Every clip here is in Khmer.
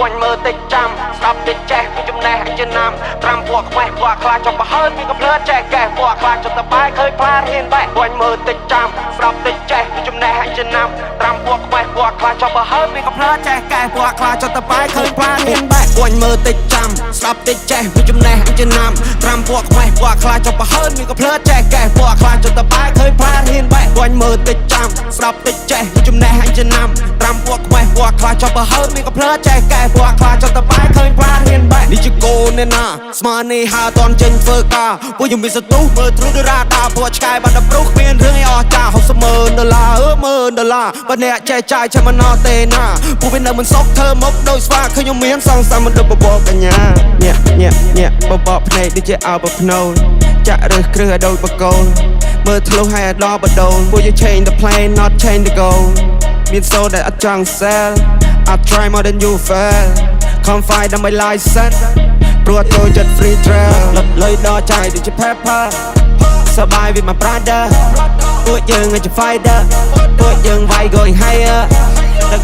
quanh mơ tích trăm stop tích che vì trong này hay trên nam tram buộc mày buộc là trong bà hơn vì gặp lỡ trẻ kẻ buộc là trong tập bài khơi pha hiền vậy quanh mơ tích trăm stop tích che vì trong này hay trên nam tram buộc mày buộc là trong bà hơn vì gặp lỡ trẻ kẻ buộc là trong tập bài khơi pha hiền vậy quanh mơ tích trăm stop tích che vì trong này hay trên nam tram buộc mày buộc là trong bà hơn vì gặp lỡ trẻ kẻ buộc là trong tập bài khơi pha hiền vậy quanh mơ tích trăm stop tích che vì trong này hay trên nam tram buộc mày buộc là trong bà hơn vì gặp lỡ trẻ kẻ buộc là trong tập bài khơi pha hiền vậy đi cô nên à smart hà toàn trên phơi ca vui dùng bị sụt tú mơ through the radar buộc sky ban đập rút miền rương ở trà học sớm mơ đờ la bên nè che chai cho mình no tên à phụ bên nơi mình sốc thơ mốc đôi xoa khơi nhung miếng xong xong mình được bò cả nhà nhẹ bò này đi chơi ao bò nâu chả được cửa đôi bò câu mơ thâu hay đo bò đầu vui you change the plane not change the goal miền sâu để ăn trăng sell I try more than you fail confide in my license ព្រោះtôiចិត្ត free trail លុយដល់ចាយដូចជា pepper សบาย with my brother ពួកយើងជា fighter ពួកយើងវាយ going higher ដឹ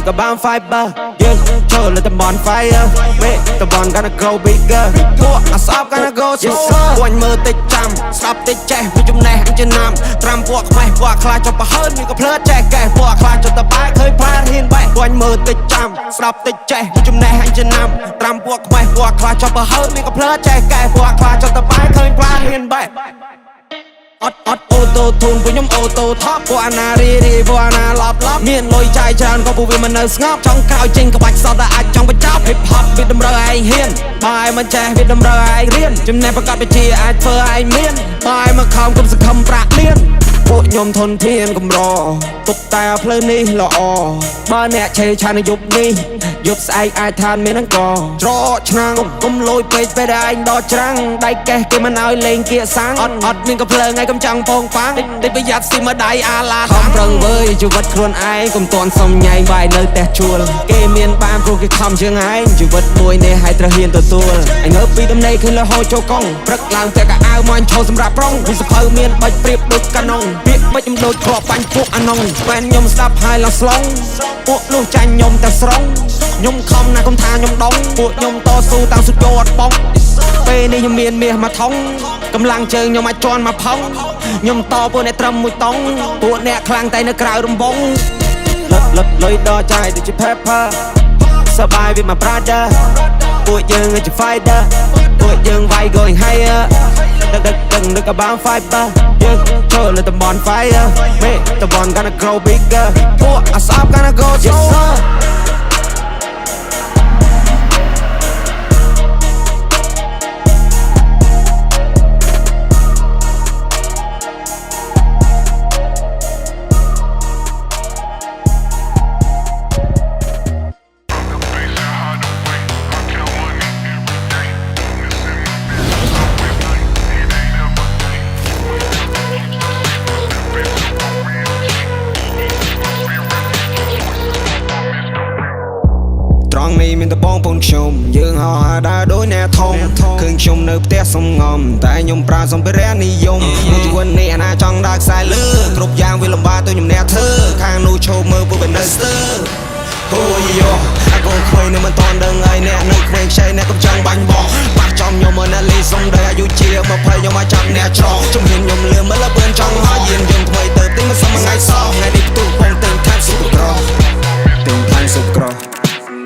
កក៏បាន fiber យើងចូលលើតំបន់ fire ពេលតំបន់ gonna grow bigger ពួកអាសប gonna go slower គួញមើលតិចចាំស្ដាប់តិចចេះពីចំណេះចំណាំត្រាំពួកខ្មេះពួកខ្លាចចុះប្រហើនមានក៏ភ្លើតចេះកែពួកខ្លាចចុះតបាយឃើញផ្លាតហ៊ានបែកគួញមើលតិចចាំស្ដាប់តិចចេះពីចំណេះចំណាំត្រាំពួកខ្មេះពួកខ្លាចចុះប្រហើនមានក៏ភ្លើតចេះកែពួកខ្លាចចុះតបាយឃើញផ្លាតហ៊ានបែកអត់អូតូទូនពួកខ្ញុំអូតូថប់ពួកអាណារីពួកអាណាឡប់មានលុយចាយច្រើនក៏ពួកវាមិននៅស្ងប់ចង់ក្រោយចេញក្បាច់សតតែអាចចង់បញ្ចប់ hip hop វាតម្រូវឯងហ៊ានបាយមិនចេះវាតម្រូវឯងរៀនចំណេះប្រកបវិជ្ជាអាចធ្វើឯងមានបាយមកខំគុំសង្ឃឹមប្រាក់លៀនពួកខ្ញុំធនធានកំរទុកតែផ្លូវនេះល្អបើអ្នកឆេឆានយប់នេះយប់ស្អែកអាចឋានមានអង្គច្រកឆ្នាំងគុំលួយពេកពេលឯងដកច្រាំងដៃកេះគេមិនឲ្យលេងគៀកសាំងអត់មានកំភ្លើងឯងកំចង់ពងប៉ាំងតិចប្រយ័ត្នស៊ីមកដៃអាឡាខំប្រឹងវើយជីវិតខ្លួនឯងកុំតន់សុំញ៉ៃបាយនៅផ្ទះជួលគេមានបានព្រោះគេខំជាងឯងជីវិតមួយនេះឲ្យត្រូវហ៊ានទទួលឯងងើបពីដំណេកឃើញលហោចូលកង់ព្រឹកឡើងពាក់កៅអៅមកឈោសម្រាប់ប្រុងវិសភៅមានបាច់ព្រៀបដូចកាណុងពាក្យមិនខ្ញុំដូចគ្រាប់បាញ់ពួកអានុងហ្វេនខ្ញុំស្ដាប់ហើយឡើងស្លងពួកនោះចាញ់ខ្ញុំតែស្រងខ្ញុំខំណាស់កុំថាខ្ញុំដងពួកខ្ញុំតស៊ូតាំងសុទ្ធយអត់បងពេលនេះខ្ញុំមានមាសមួយថងកម្លាំងជើងខ្ញុំអាចជន់មកផុងខ្ញុំតពួកអ្នកត្រឹមមួយតង់ពួកអ្នកខ្លាំងតែនៅក្រៅរំបងលុយដល់ចាយដូចជា pepper សบาย with my brother ពួកយើងជា fighter ពួកយើងវាយ going higher ដឹកក៏បាន fiber យើងចូលលើតំបន់ fire ពេលតំបន់ gonna grow bigger ពួកអាសប gonna go slowerមានតបងពូនខ្ញុំយើងហៅដើរដូចអ្នកធំឃើញខ្ញុំនៅផ្ទះសំងំតែខ្ញុំប្រើសម្ភារៈនិយមមួយជីវិតនេះអាណាចង់ដើរខ្សែលើគ្រប់យ៉ាងវាលំបាកទៅខ្ញុំអ្នកធ្វើខាងនោះឈោមើលពួកវានៅស្ទើអូយោអាកូនខ្វែងនៅមិនតន់ដឹងហើយអ្នកនៅខ្វែងខ្ចីអ្នកកំចង់បាញ់បោះបាក់ចំខ្ញុំមកណាលីសុំដោយអាយុជា20ខ្ញុំមកចាប់អ្នកច្រកជំនាញខ្ញុំលឿនមើលលឿនចង់ហើយយានយន្តថ្មីទៅទិញមិនសមថ្ងៃសោះថ្ងៃនេះផ្ទុះបងទិញថែមស៊ុបក្រទិញថែមស៊ុបក្រ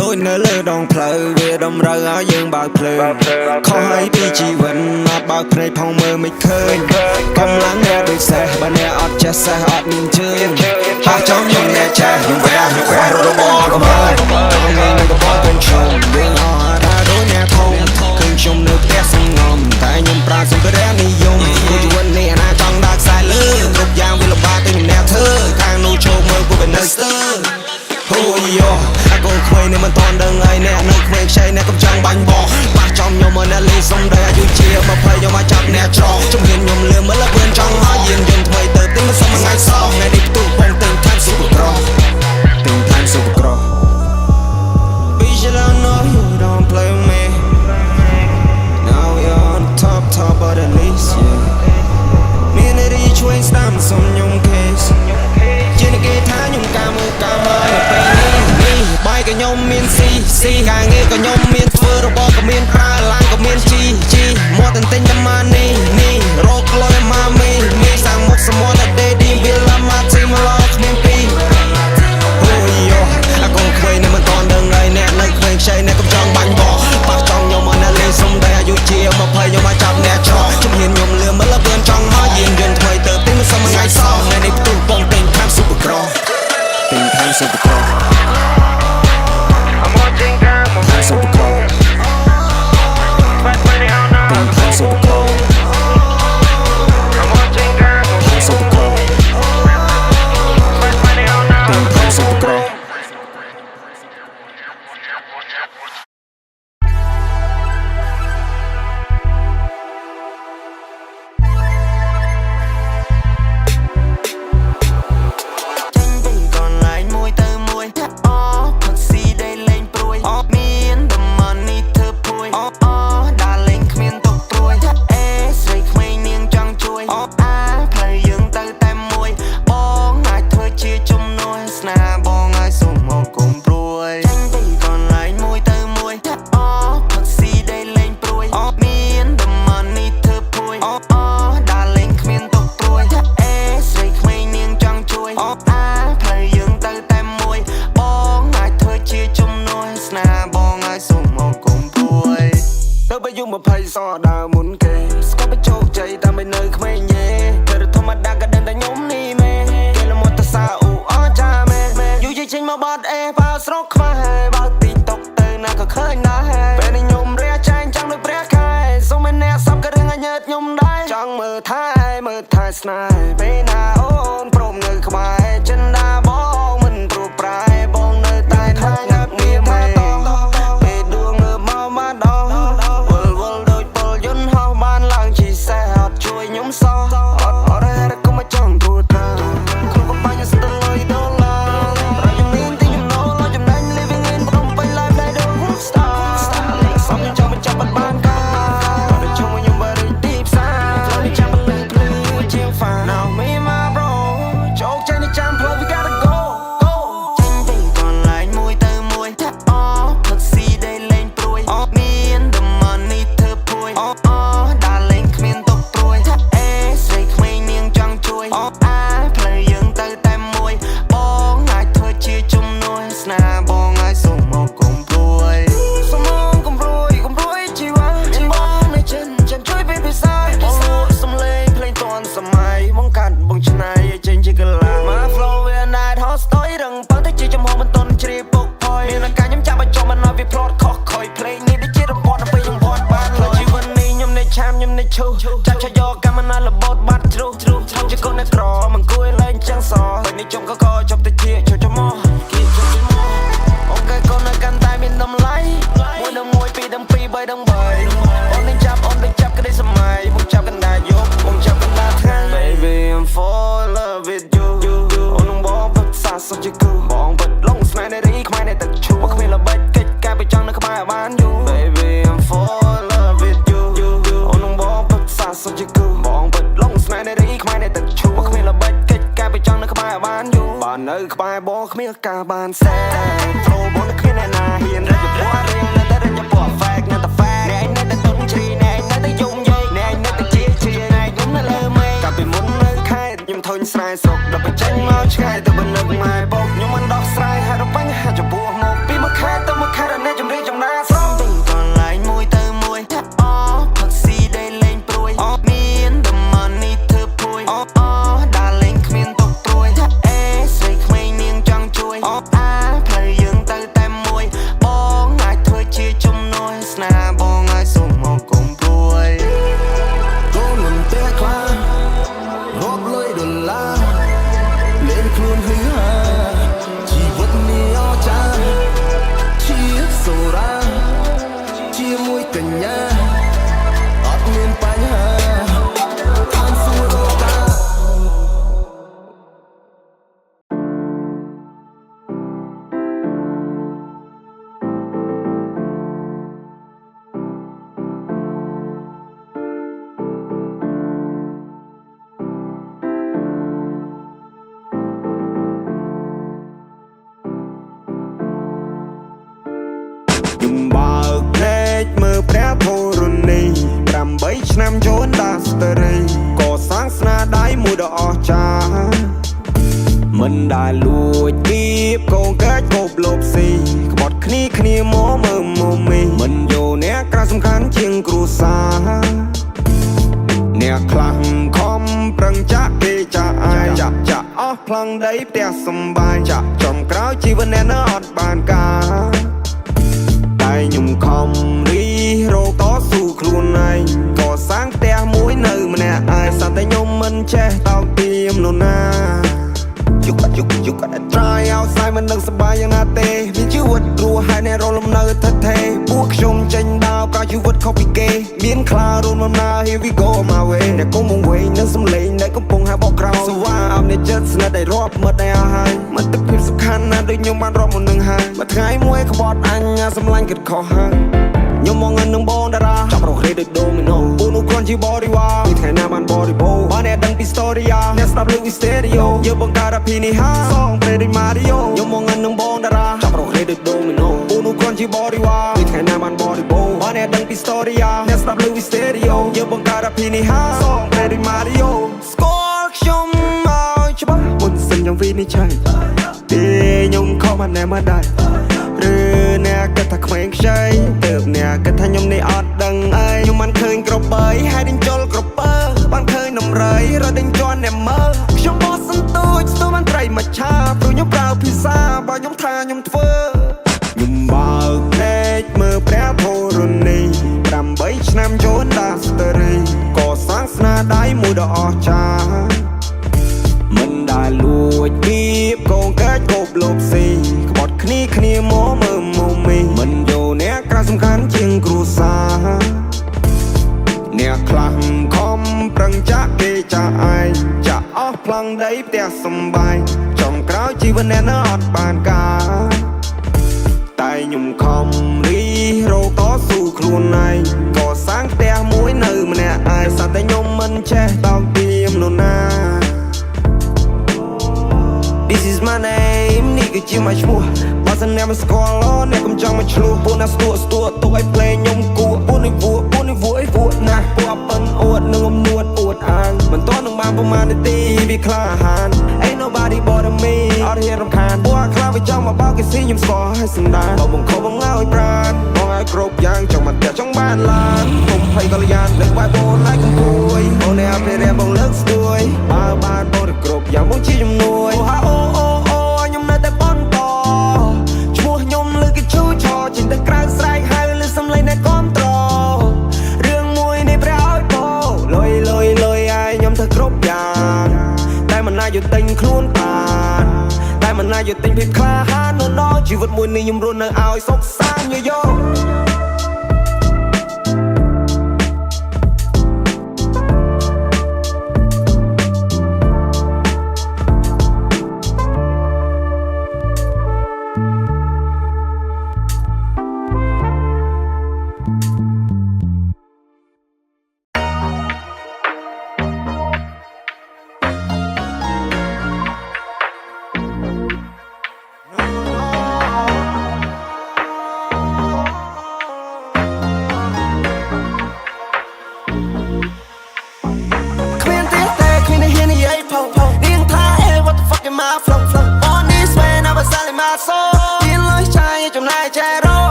ដូចនៅលើដងផ្លូវវាតម្រូវឲ្យយើងបើកភ្លើងខុសហើយពីជីវិតអត់បើកភ្នែកផងមើលមិនឃើញកម្លាំងអ្នកដូចសេះបើអ្នកអត់ចេះសេះអត់មានជើងហើយចង់ខ្ញុំអ្នកចេះខ្ញុំវ៉ារបស់កុំហើយចង់មាននឹងកបល់ទាំងខ្ញុំយើងអត់ដើរដូចអ្នកធំឃើញខ្ញុំនៅផ្ទះសងំតែខ្ញុំប្រើសម្ភារៈនិយមមួយជីវិតនេះអាណាចង់ដើរខ្សែលើគ្រប់យ៉ាងវាលំបាកទៅខ្ញុំអ្នកធ្វើខាងនោះចូលមើលពួកវានៅស្ទើអូយោអាកូនខ្វែងនៅមិនតន់ដឹងហើយអ្នកនៅខ្វែងខ្ចីអ្នកកំចង់បាញ់បោះបាក់ចំខ្ញុំមកណាលីសុំដោយអាយុជា20ខ្ញុំមកចាប់អ្នកច្រកជំនាញខ្ញុំលឿនមើលលឿនចង់ហើយយានយន្តថ្មីទៅទិញមិនសមថ្ងៃសោះថ្ងៃនេះផ្ទុះបងទិញថែមស៊ុបក្រទិញថែមស៊ុបក្រ Vigilant no you don't play with me Now we're on top of the list yeah មានរីជួយស្ដាំសុំខ្ញុំ case ជានិយាយថាខ្ញុំកាមើលនៅពេលនេះបាយក៏ខ្ញុំមានស៊ី ស៊ីការងារក៏ខ្ញុំមានធ្វើរបស់ក៏មានប្រើឡានក៏មានជីមកតែទិញតែម៉ានេះរកលុយមកមីសាំងមុខសមុទ្រតែដេឌីវាឡាមកជីមកឡគ្មានពីអូយយោអាកូនខ្វែងនៅមិនតន់ដឹងហើយអ្នកនៅខ្វែងខ្ចីអ្នកកំចង់បាញ់បោះបាក់ចង់ខ្ញុំមកណាលេងសុំតែអាយុជា20ខ្ញុំមកចាប់អ្នកច្រកជំហានខ្ញុំលឿនមើលលឿនចង់មកយានយន្តថ្មីទៅទិញមិនសមថ្ងៃសោះថ្ងៃនេះផ្ទុះបងទិញតាម Super Pro ទិញតាម Super Pro I'm watching girl Super Pro Spend money on now Thing time Super Pro I'm watching girl Super Pro Spend money on now Thing time Super Proសដើមុនគេស្គប់ជោគជ័យតាមនៅក្មេងយេតែធម្មតាក៏ដឹងតែខ្ញុំនេះមែគេលមត់តសាអូអចាមែយូយចេញមកបាត់អេបើស្រកខ្វះបើទីតុកទៅណាក៏ឃើញដែរពេលនេះខ្ញុំរះចាញ់ចង់ដូចព្រះខែសុំមិនអ្នកសំក៏រឿងឲ្យញើតខ្ញុំដែរចង់មើលថែស្នេហ៍ពេលណាអូនព្រមនៅក្បែរចិនដាបងមិនព្រោះប្រែបងនៅតែថែងាប់ងារមែពេលដួងមើលមកមកដល់ជួយខ្ញុំសោះអត់រ៉េក៏មកចង់ព្រួតតាក្នុងកំបញ្ញស្ទើរ$1រយខ្ញុំមានទីខ្ញុំណូលចំណេញ living in ព្រមពេញ life ដែលដូច star សំខ្ញុំចង់បញ្ចប់បានការតែជុំខ្ញុំបរិទីផ្សារផ្លូវចាំបលឺជាង fan now me my bro ជោគជ័យនេះចាំផ្លូវ we gotta go ចេញទៅកន្លែងមួយទៅមួយអូផឹកស៊ីដែលលេងព្រួយមាន the money ធ្វើព្រួយដើរលេងគ្មានទុកអូអាផ្លូវយើងទៅតែមួយបងអាចធ្វើជាជំនួយស្នាបងអាចសុំមកកុំព្រួយសុំមកកុំព្រួយជីវ៉ាបងនៅចិនចាំជួយពេលពិសាបងសំលេងភ្លេងតន់សម័យបងកាត់បងឆ្នៃចេញជាកលាមក flow វា night hot story រឹងបើទៅជាចំហមិនតន់ជ្រាបពុកផយមានអាការខ្ញុំចាប់បញ្ចុះមិនឲ្យវាផ្លត់ខុសខុយភ្លេងនេះដូចជារំពាត់ទៅខ្ញុំពាត់បានលើជីវិតនេះខ្ញុំនៅឆាមខ្ញុំនៅឈូចាប់ឆយកកម្មណាលបោតបាត់ជ្រុះជាកូនអ្នកក្រមិនគួរលែងចឹងសពេលនេះជុំក៏ជប់ទៅជាជួយចមកអូនកែកូននៅកាន់តែមានតម្លៃមួយដល់មួយពីរដល់ពីរបីដល់បីអូននឹងចាប់ក្តីសម័យមកចាប់កណ្ដាលយកមកចាប់កណ្ដាលថ្ងៃ Baby I'm fall in love with you អូននឹងបងពិតសាសុខជាគូបងពិតលងស្នេហ៍នៃរីខ្មែរនៃទឹកឈូគ្មានល្បិចកិច្ចការពីចង់នៅក្បែរបានយូ Baby I'm fall in love with you អូននឹងបងពិតសាសុខជាគូបងពិតលងស្នេហ៍នៃរីខ្មែរនៃទឹកឈូគ្មានល្បិចកិច្ចការពីចង់នៅក្បែរបានយូបាននៅក្បែរបងគ្មានការបានសែព្រោះបងនៅគ្មានអ្នកណាហ៊ានរកពណ៌រៀងនៅតែរកពណ៌ fake នៅតែ fake អ្នកនៅតែទុនជ្រីអ្នកនៅតែយំយាយអ្នកនៅតែជាអ្នកខ្ញុំនៅលើមេកាលពីមុននៅខេត្តខ្ញុំធុញស្រែស្រុកដល់បញ្ចេញមកឆ្ងាយទៅបនឹកម៉ែបងខ្ញុំមិនដោះស្រាយហេតុបញ្ហាចំពោះមកពីមួយខេត្តទៅមួយខេត្តអ្នកជំរាបចំណាស្រោទៅកន្លែងមួយទៅមួយអូផឹកស៊ីដែលលេងព្រួយមាន the money ធ្វើព្រួយដើរលេងគ្មានទុកព្រួយស្រីក្មេងនាងចង់ជួយអាផ្លូវ ได้ลួចគៀបកងកាច់គប់លបស៊ីក្បត់គ្នាមកមើលមកមីមិនយកអ្នកក្រៅសំខាន់ជាងគ្រួសារអ្នកខ្លាំងខំប្រឹងចាក់គេចាក់អាយចាក់អស់ប្លង់ដីផ្ទះសំបាយចាក់ចំក្រោយជីវិតអ្នកនៅអត់បានការតែខ្ញុំខំរីរកតស៊ូខ្លួនឯងក៏សាងផ្ទះមួយនៅម្នាក់ឯងសត្វតែខ្ញុំមិនចេះតោកទាមនរណាយុគ try outside មិននឹងសប្បាយយ៉ាងណាទេមានជីវិតរស់ហើយអ្នករលំនៅថិតថេរពួកខ្ញុំចេញដើរប្រជីវិតខុសពីគេមានខ្លារួមដំណើរ here we go my way អ្នកកុំមកវិញនឹងសំឡេងដែលកំពុងហើយបកក្រោយស្វាអមអ្នកចិត្តស្និទ្ធដែលរាប់មិត្តដែលអស់ហើយមិត្តភាពសំខាន់ណាស់ដូចខ្ញុំបានរាប់មុននឹងហើយមួយថ្ងៃមួយក្បត់អញសម្លាញ់គិតខុសហើយខ្ញុំមកងឹងនឹងបងតារាចាប់រកគ្នាដូចដូមីណូពូនោះគ្រាន់ជាបរិវារពីថ្ងៃណាបានបរិបូរបានអ្នកដឹងពី story អ្នកស្ដាប់លើ stereo យើងបង្កើតអភិនិហាសងព្រេដូច Mario ខ្ញុំមកងឹងនឹងបងតារាចាប់រកគ្នាដូចដូមីណូពូនោះគ្រាន់ជាបរិវារពីថ្ងៃណាបានបរិបូរបានអ្នកដឹងពី story អ្នកស្ដាប់លើ stereo យើងបង្កើតអភិនិហាសងព្រេដូច Mario ស្គាល់ខ្ញុំមកច្បាស់មុនសិនយ៉ាងវិនិច្ឆ័យខ្ញុំខំមិនណែមកដែរឬអ្នកគិតថាក្មេងខ្ចីទើបអ្នកគិតថាខ្ញុំនេះអត់ដឹងអីខ្ញុំមិនឃើញក្របីហើយដេញជុលក្រពើបានឃើញដំរីរត់ដេញជន់អ្នកមើលខ្ញុំបោះសន្ទូចស្ទូបានត្រីមកឆាព្រោះខ្ញុំប្រើភាសាបើខ្ញុំថាខ្ញុំធ្វើខ្ញុំបើកភ្នែកមើលព្រះធរណី8ឆ្នាំចូលដាស្តរីក៏សាងស្នាដៃមួយដ៏អស្ចារ្យមិនដែលលួចគៀបកងកាច់គប់លបស៊ីក្បត់គ្នាមកមើលមកមីមិនយកអ្នកក្រៅសំខាន់ជាងគ្រួសារអ្នកខ្លាំងខំប្រឹងចាក់គេចាក់ឯងចាក់អស់ប្លង់ដីផ្ទះសំបាយចំក្រោយជីវិតអ្នកនៅអត់បានការតែខ្ញុំខំរីរកតស៊ូខ្លួនឯងក៏សាងផ្ទះមួយនៅម្នាក់ឯងសត្វតែខ្ញុំមិនចេះតោកទាមនរណា This is my name នេះគឺជាមកឈ្មោះបើសិនអ្នកមិនស្គាល់អ្នកកុំចង់មកឆ្លោះពួកណាស្ទួទុកឲ្យភ្លេងខ្ញុំគួរពួកនេះវួណាស់ពួកប៉ិនអួតនឹងអំនួតអួតអាងមិនតនឹងបានប្រមាណនាទីវាក្លាហាន Ain't nobody but me អត់ហ៊ានរំខានពួកខ្លាវាចង់មកបោកគេស៊ីខ្ញុំស្គាល់ឲ្យសណ្ដានបើបង្ខំបង្ឲ្យប្រានបងឲ្យគ្រប់យ៉ាងចង់មកផ្ទះចង់បានឡានកុំភ័យកល្យានលើកវាយបងឲ្យកំពួយបងអ្នកអភិរក្សបងលើកស្ទួយបើបានបងទៅគ្រប់យ៉ាងបងជាជំនួយខ្ញុំនៅតែបន្តឈ្មោះខ្ញុំលើគេឈូឆោចេញទៅក្រៅស្រែកហៅលើសំឡេងអ្នកគាំទ្ររឿងមួយនេះព្រះឲ្យពោលុយអាយខ្ញុំធ្វើគ្រប់យ៉ាងតែមិនណាយកទិញខ្លួនបានតែមិនណាយកទិញភាពក្លាហាននៅជីវិតមួយនេះខ្ញុំរស់នៅឲ្យសុខសាន្តយោ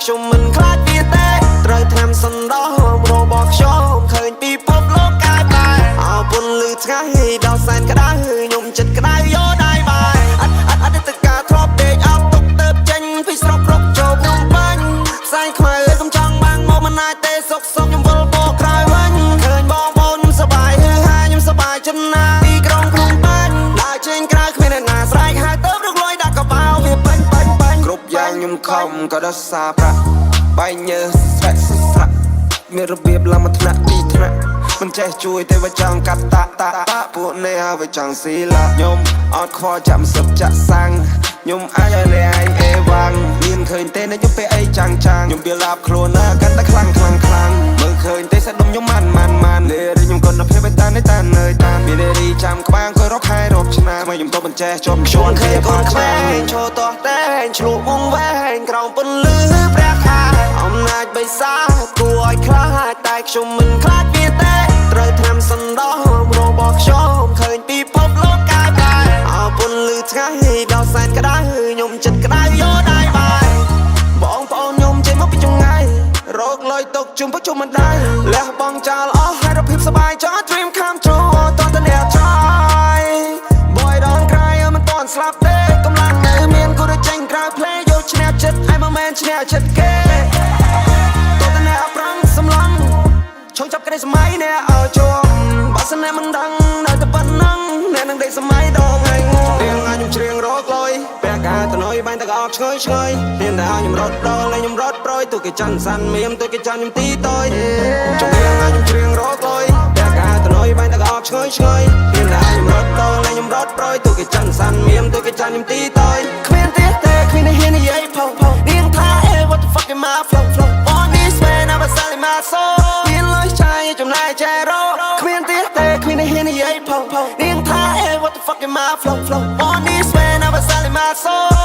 ខ្ញុំមិនខ្លាចវាទេត្រូវថ្នាំសណ្ដោរបស់ខ្ញុំឃើញពីពពលោកកាយបាយអោពុនលឺថ្ងៃដល់សែនក្តៅខ្ញុំចិត្តក្តៅយកដៃបាយអត់ទៅការធ្លាប់ពេកអត់ទុកទៅចេញពីស្រុករកចូលក្នុងបាញ់ផ្សែងខ្មៅកុំចង់បាំងមកមិនអាចទេសុកខ្ញុំវិលបកក្រោយវិញឃើញបងប្អូនខ្ញុំសប្បាយខ្ញុំសប្បាយចិត្តណាស់ទីក្រុងភ្នំពេញដើរចេញក្រៅគ្មានអ្នកណាស្រែកហៅទៅរកលុយដាក់កបោវាបាញ់គ្រប់យ៉ាងខ្ញុំខំក៏ដល់សារប្រាក់បាយញើស្រាក់មានរបៀបឡើងមកថ្នាក់ពីថ្នាក់មិនចេះជួយទេវាចង់កាត់តាពួកនេះហើយវាចង់ស៊ីឡាខ្ញុំអត់ខ្វល់ចាំសឹកចាក់សាំងខ្ញុំអាចឲ្យលេឯងអេវ៉ាំងមានឃើញទេនៅខ្ញុំពេលអីចាំងខ្ញុំវាឡាប់ខ្លួនណាកាន់តែខ្លាំងមើលឃើញទេសាច់ដុំខ្ញុំម៉ានលេខ្ញុំក៏ នៅភាពឯតានតាននៅតានមានរីចាំក្បាំងក៏រកខែរកឆ្នាំមកខ្ញុំទៅបញ្ចែជាប់ជួនឃើញកូនក្មេងឈរតោះតែងឆ្លុះវងវែងក្រោមពន្លឺព្រះខែអំណាចបិសាគួរឲ្យខ្លាចតែខ្ញុំមិនខ្លាចវាទេត្រូវថ្នាំសណ្ដោរបស់ខ្ញុំឃើញពីភពលោកកាយបែអោពន្លឺថ្ងៃដល់សែនក្តៅខ្ញុំចិត្តក្តៅយោដៃបាយបងប្អូនខ្ញុំចេញមកពីចង្ងាយរកលុយទុកជុំពុកជុំមិនដែរលះបងចោលអស់ហើយរកភាពសប្បាយចោល dream come true តតអ្នកចោយ boy don't cry មិនតន់ស្លាប់ទេកម្លាំងនៅមានគូរចេញក្រៅ play យកឈ្នះចិត្តឲ្យមកមែនឈ្នះចិត្តគេតតអ្នកប្រឹងសំឡងឈងចាប់ក្តីសម័យអ្នកអើជួមបើសិនអ្នកមិនដឹងនៅតែប៉ុណ្ណឹងអ្នកនឹងដេកសម័យដងហើយងងរៀងឲ្យខ្ញុំច្រៀងរកលុយពាក់កាតណុយបាញ់តែអោបឆ្ងើយឆ្ងើយមានតែឲ្យខ្ញុំរត់ដល់ហើយខ្ញុំរត់ប្រយទូគេចាន់សាន់មៀមទូគេចាន់ខ្ញុំទីតយចំរៀងឲ្យខ្ញុំច្រៀងរកលុយពាក់កាតណុយបាញ់តែអោបឆ្ងើយឆ្ងើយមានតែឲ្យខ្ញុំរត់ដល់ហើយខ្ញុំរត់ប្រយទូគេចាន់សាន់មៀមទូគេចាន់ខ្ញុំទីតយគ្មានទេគ្មានហ៊ាននិយាយផុសនាងថា what the fuck am I flow on this man I'm a selling my soul មានលុយចាយចំណាយចែរោគ្មានទេគ្មានហ៊ាននិយាយផុសនាងថា what the fuck am I flow on this man I'm a selling my soul